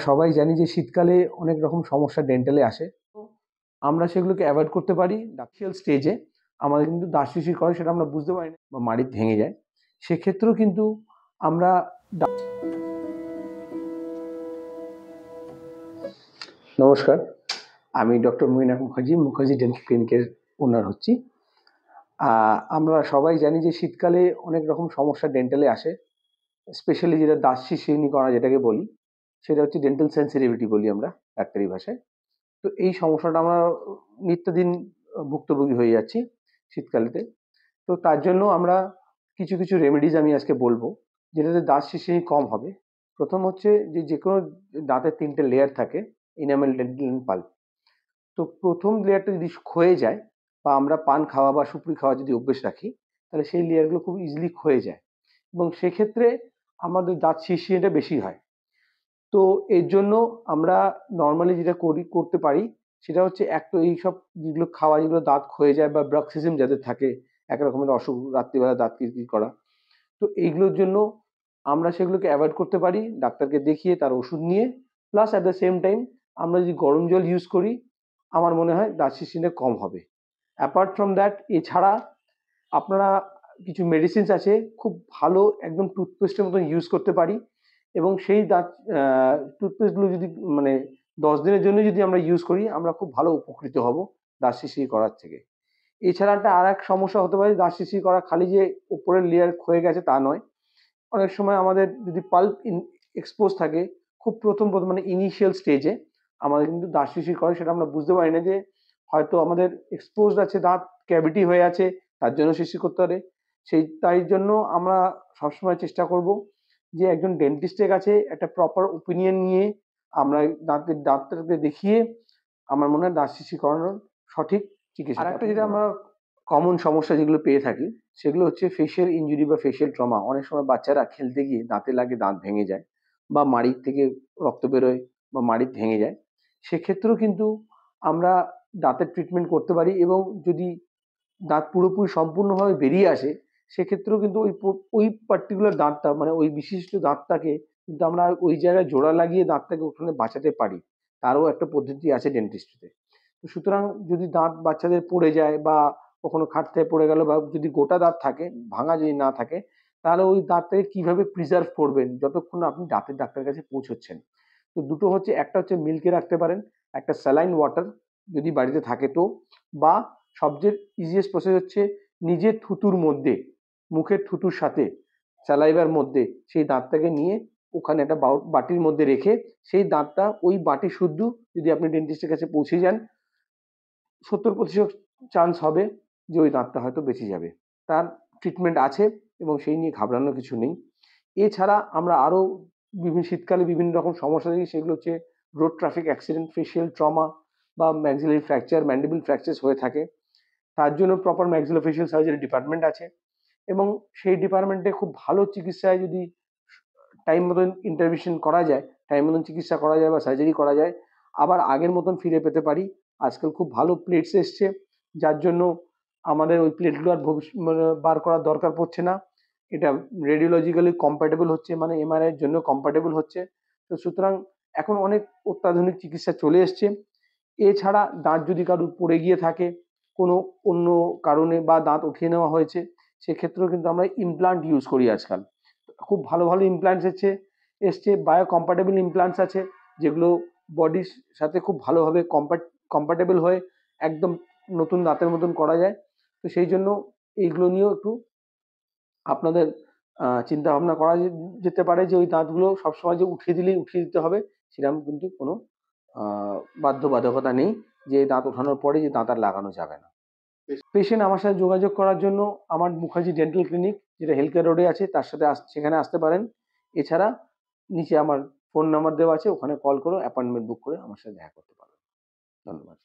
সবাই জানি যে শীতকালে অনেক রকম সমস্যা ডেন্টালে আসে। তো আমরা সেগুলোকে অ্যাভয়েড করতে পারি। ইনিশিয়াল স্টেজে আমাদের কিন্তু দাঁত শিরশির করে, সেটা আমরা বুঝতে পারি না বা মাড়ি ভেঙে যায়। সেক্ষেত্রেও কিন্তু আমরা নমস্কার, আমি ডক্টর মুইন মুখার্জি, মুখার্জি ডেন্টাল ক্লিনিকের ওনার হচ্ছি। আমরা সবাই জানি যে শীতকালে অনেক রকম সমস্যা ডেন্টালে আসে, স্পেশালি যেটা দাঁত শিরশিরনি করা যেটাকে বলি, সেটা হচ্ছে ডেন্টাল সেন্সিটিভিটি বলি আমরা ডাক্তারি ভাষায়। তো এই সমস্যাটা আমরা নিত্যদিন ভুক্তভোগী হয়ে যাচ্ছি শীতকালেতে। তো তার জন্য আমরা কিছু কিছু রেমেডিজ আমি আজকে বলবো, যেটাতে দাঁত শিরশিরনি কম হবে। প্রথম হচ্ছে যে কোনো দাঁতের 3টে লেয়ার থাকে, ইনামেল, ডেন্টাল এন্ড পাল্প। তো প্রথম লেয়ারটা যদি ক্ষয়ে যায়, বা আমরা পান খাওয়া বা সুপুরি খাওয়া যদি অভ্যেস রাখি, তাহলে সেই লেয়ারগুলো খুব ইজিলি ক্ষয়ে যায় এবং সেক্ষেত্রে আমাদের দাঁত শিরশিরনিটা বেশি হয়। তো এর জন্য আমরা নর্মালি যেটা করতে পারি সেটা হচ্ছে এক তো এইসব যেগুলো খাওয়া, যেগুলো দাঁত ক্ষয়ে যায় বা ব্রক্সিজম যাদের থাকে, এক রকমের অসুখ, রাত্রিবেলা দাঁত কিরকির করা, তো এইগুলোর জন্য আমরা সেগুলোকে অ্যাভয়েড করতে পারি ডাক্তারকে দেখিয়ে তার ওষুধ নিয়ে। Plus at the same time আমরা যদি গরম জল ইউজ করি, আমার মনে হয় দাঁত শিরশিরনিটা কম হবে। অ্যাপার্ট ফ্রম দ্যাট, এছাড়া আপনারা কিছু মেডিসিনস আছে খুব ভালো, একদম টুথপেস্টের মতন ইউজ করতে পারি, এবং সেই দাঁত টুথপেস্টগুলো যদি মানে 10 দিনের জন্য যদি আমরা ইউজ করি, আমরা খুব ভালো উপকৃত হব দাঁত শিরশির করার থেকে। এছাড়া একটা আর এক সমস্যা হতে পারে, দাঁত শিরশির করা খালি যে উপরের লেয়ার ক্ষয়ে গেছে তা নয়। অনেক সময় আমাদের যদি পাল্প এক্সপোজ থাকে খুব প্রথম মানে ইনিশিয়াল স্টেজে, আমাদের কিন্তু দাঁত শিরশির করে, সেটা আমরা বুঝতে পারি না যে হয়তো আমাদের এক্সপোজড আছে, দাঁত ক্যাভিটি হয়ে আছে, তার জন্য শিরশির করতে পারে। তাই জন্য আমরা সবসময় চেষ্টা করব যে একজন ডেন্টিস্টের কাছে একটা প্রপার ওপিনিয়ন নিয়ে আমরা ডাক্তারকে দেখিয়ে আমার মনে হয় দাঁত শিরশির করানোর সঠিক চিকিৎসা। আর একটা যেটা আমরা কমন সমস্যা যেগুলো পেয়ে থাকি, সেগুলো হচ্ছে ফেশিয়াল ইনজুরি বা ফেশিয়াল ট্রমা। অনেক সময় বাচ্চারা খেলতে গিয়ে দাঁতে লাগে, দাঁত ভেঙে যায়, বা মাড়ির থেকে রক্ত বেরোয় বা মাড়ি ভেঙে যায়। সেক্ষেত্রেও কিন্তু আমরা দাঁতের ট্রিটমেন্ট করতে পারি, এবং যদি দাঁত পুরোপুরি সম্পূর্ণভাবে বেরিয়ে আসে, সেক্ষেত্রেও কিন্তু ওই পার্টিকুলার দাঁতটা, মানে ওই বিশিষ্ট দাঁতটাকে কিন্তু আমরা ওই জায়গায় জোড়া লাগিয়ে দাঁতটাকে ওখানে বাঁচাতে পারি। তারও একটা পদ্ধতি আছে ডেন্টিস্ট্রিতে। সুতরাং যদি দাঁত বাচ্চাদের পড়ে যায়, বা কখনো খাট থেকে পড়ে গেল, বা যদি গোটা দাঁত থাকে, ভাঙা যদি না থাকে, তাহলে ওই দাঁতটাকে কিভাবে প্রিজার্ভ করবেন যতক্ষণ না আপনি দাঁতের ডাক্তারের কাছে পৌঁছচ্ছেন। তো দুটো হচ্ছে, একটা হচ্ছে মিল্কে রাখতে পারেন, একটা স্যালাইন ওয়াটার যদি বাড়িতে থাকে তো, বা সবচেয়ে ইজিয়েস্ট প্রসেস হচ্ছে নিজের থুতুর মধ্যে, মুখের থুতুর সাথে স্যালাইভার মধ্যে সেই দাঁতটাকে নিয়ে ওখানে একটা বাটির মধ্যে রেখে, সেই দাঁতটা ওই বাটি শুদ্ধ যদি আপনি ডেন্টিস্টের কাছে পৌঁছে যান, 70% চান্স হবে যে ওই দাঁতটা হয়তো বেঁচে যাবে। তার ট্রিটমেন্ট আছে এবং সেই নিয়ে ঘাবড়ানোর কিছু নেই। এছাড়া আমরা আরও শীতকালে বিভিন্ন রকম সমস্যা দেখি, সেগুলো হচ্ছে road traffic accident, facial trauma, বা ম্যাক্সিলারি ফ্র্যাকচার, ম্যান্ডিবল ফ্র্যাকচার্স হয়ে থাকে। তার জন্য প্রপার ম্যাক্সিলোফেশিয়াল সার্জারি ডিপার্টমেন্ট আছে, এবং সেই ডিপার্টমেন্টে খুব ভালো চিকিৎসায় যদি টাইম মতন ইন্টারভেনশন করা যায়, টাইম মতন চিকিৎসা করা যায় বা সার্জারি করা যায়, আবার আগের মতন ফিরে পেতে পারি। আজকাল খুব ভালো প্লেটস এসছে, যার জন্য আমাদের ওই প্লেটগুলো আর বার করার দরকার পড়ছে না। এটা রেডিওলজিক্যালি কম্প্যাটেবল হচ্ছে, মানে এমআরআই এর জন্য কম্প্যাটেবল হচ্ছে। তো সুতরাং এখন অনেক অত্যাধুনিক চিকিৎসা চলে এসছে। এছাড়া দাঁত যদি কারোর পড়ে গিয়ে থাকে কোনো অন্য কারণে, বা দাঁত উঠিয়ে নেওয়া হয়েছে, সেক্ষেত্রেও কিন্তু আমরা ইমপ্লান্ট ইউজ করি আজকাল। খুব ভালো ভালো ইমপ্লান্টস এসছে, বায়ো কম্প্যাটেবল ইমপ্লান্টস আছে, যেগুলো বডির সাথে খুব ভালোভাবে কম্প্যাটেবল হয়ে একদম নতুন দাঁতের মতন করা যায়। তো সেই জন্য এইগুলো নিয়েও একটু আপনাদের চিন্তা ভাবনা করা যেতে পারে, যে ওই দাঁতগুলো সবসময় যে উঠিয়ে দিলেই উঠিয়ে দিতে হবে, সেরকম কিন্তু কোনো বাধ্যবাধকতা নেই যে দাঁত ওঠানোর পরে যে দাঁত আর লাগানো যাবে না। পেশেন্ট আমার সাথে যোগাযোগ করার জন্য আমার মুখার্জি ডেন্টাল ক্লিনিক, যেটা হেলথকেয়ার রোডে আছে, তার সাথে সেখানে আসতে পারেন। এছাড়া নিচে আমার ফোন নাম্বার দেওয়া আছে, ওখানে কল করে অ্যাপয়েন্টমেন্ট বুক করে আমার সাথে দেখা করতে পারবেন। ধন্যবাদ।